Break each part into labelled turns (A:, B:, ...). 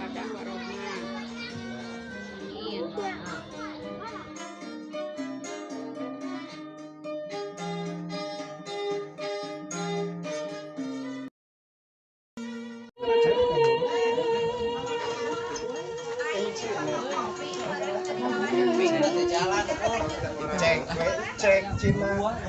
A: kepada Mbak Rohma.
B: Cek Cina.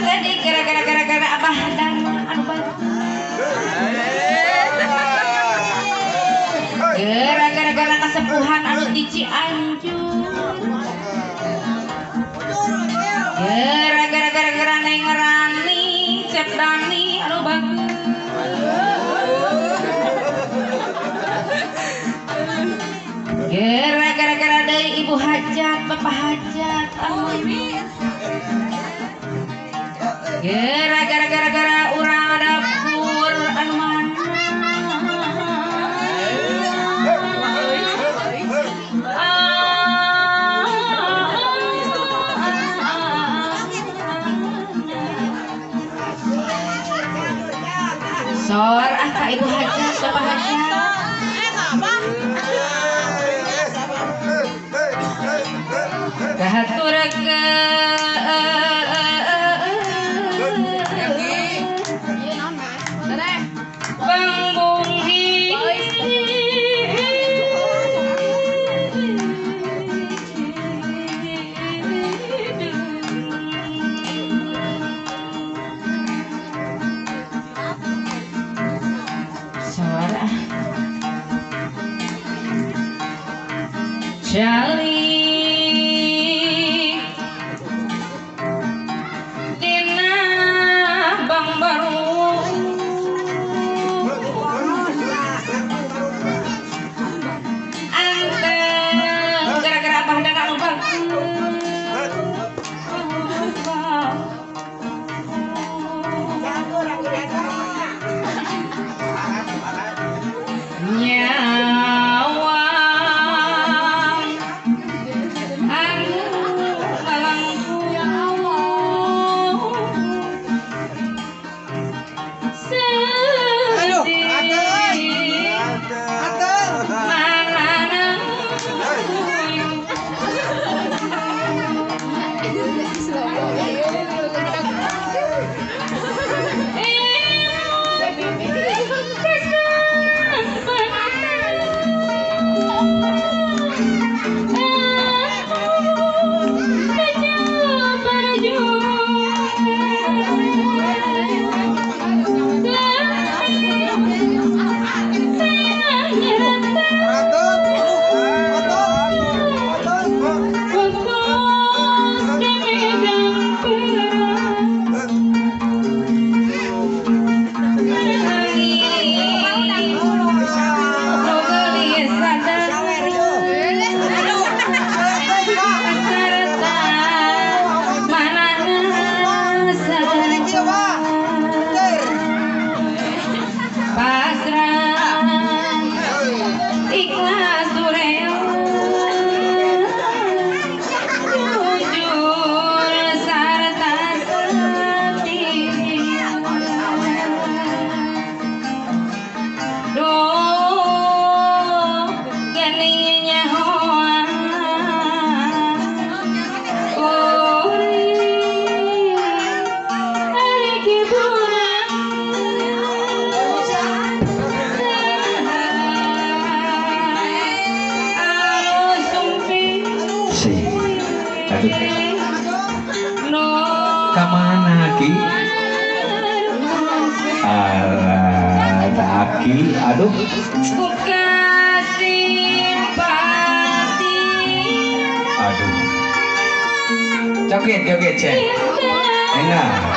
A: tadi gara-gara abah dana anu gara-gara kasepuhan anu di Cianjur gara-gara Neng Rani Cep Rani anu bagus gara-gara dari ibu hajat bapak hajat anu gara-gara urang dapur anu mana sor ka ibu hajat bapak hajat kahaturake Bang Bunghi suara Jali
B: Kamana ki? Aki, aduh. Aduh. Joget cek. Enak.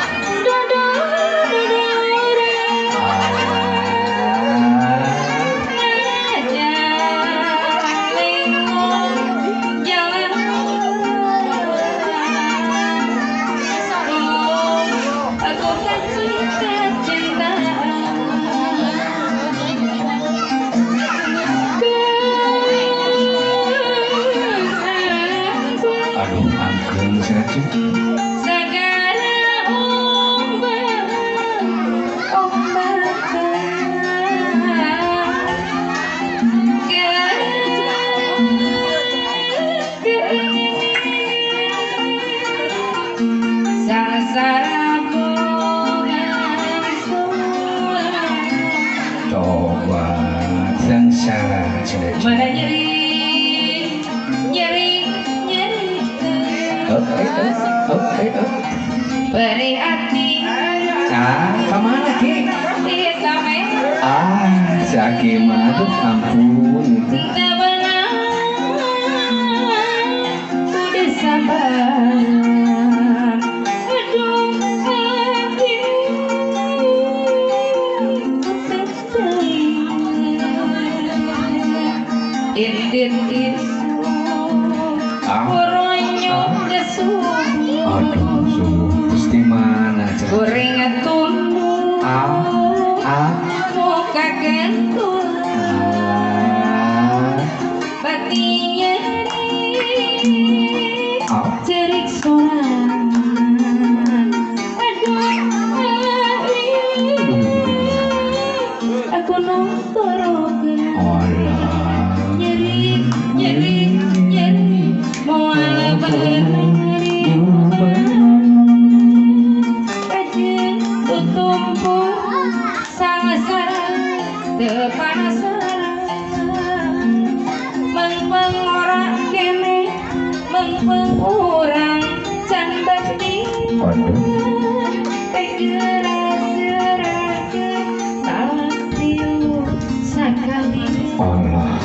A: Mana nyeri beri hati
B: Kemana Ki?
A: di sampai
B: Si Aki mah aduh ampun itu.
A: cinta benar sudah sabar aduh hati indit isu koronyo gesu
B: Aduh sungguh Gusti mana cek.
A: gorengan tulu
B: Ah.
A: muka kentul
B: Alah.
A: batinya
B: Ah.
A: cerik sorangan aduh aku nongtorokan
B: Alah.
A: nyeri nyeri nyeri mual bernari kajen tutumpur sangat-sangat tepanasaran mengpeng orang kene mengpeng orang can bakti
B: Waduh.
A: tegera-gerakan salah tilu sakali
B: Allah.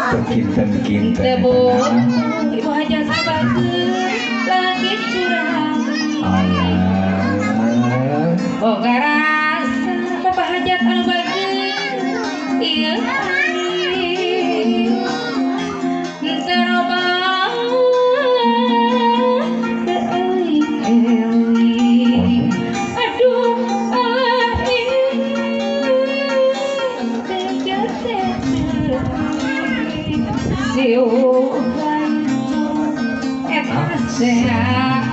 B: Berkinten-kinten.
A: Debu, ibu aja sabakeun langit curang.
B: Allah.
A: Boga rasa bapak hajat anu bageun. Ieu saroba teuing-euing. Aduh, siu eta sehat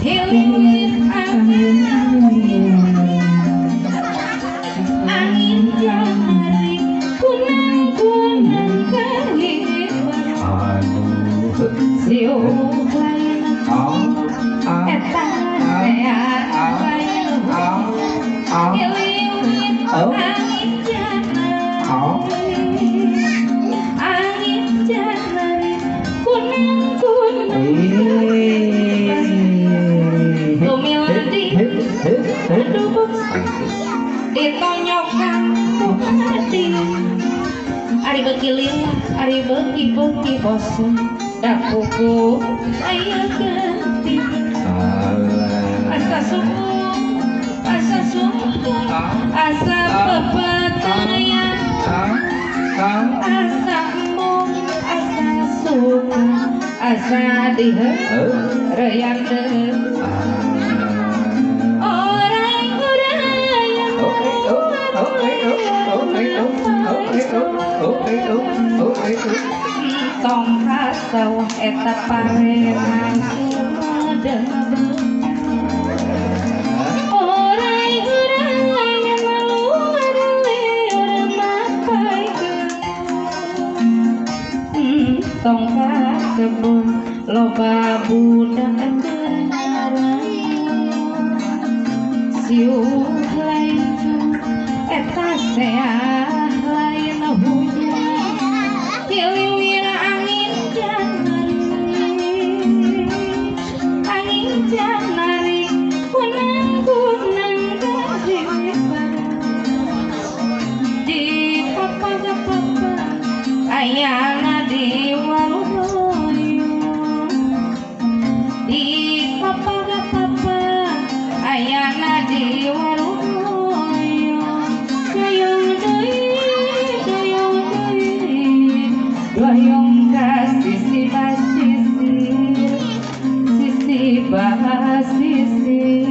A: hilir angin jari kunang-kunang kehidupan
B: Aduh.
A: siu eta sehat hilir angin jari kunang-kunang Tumilandi aduh ditonyokan hati ari beuki lila ari beuki bosen da pupu aya ganti asa suku asa pepataya asa embung asa suka asa diheureuyan deui tong kasau eta parehan sumedeng orai-orai maluar liur mapaikeun tong kasebun loba budak kenaran siuh lain eta seah lain hujan hiliwir angin janari kunang-kunang kehidupan di papa-papa ayana di waluyo di papa-papa ayana di waluyo doyong kasih sisi bah sisi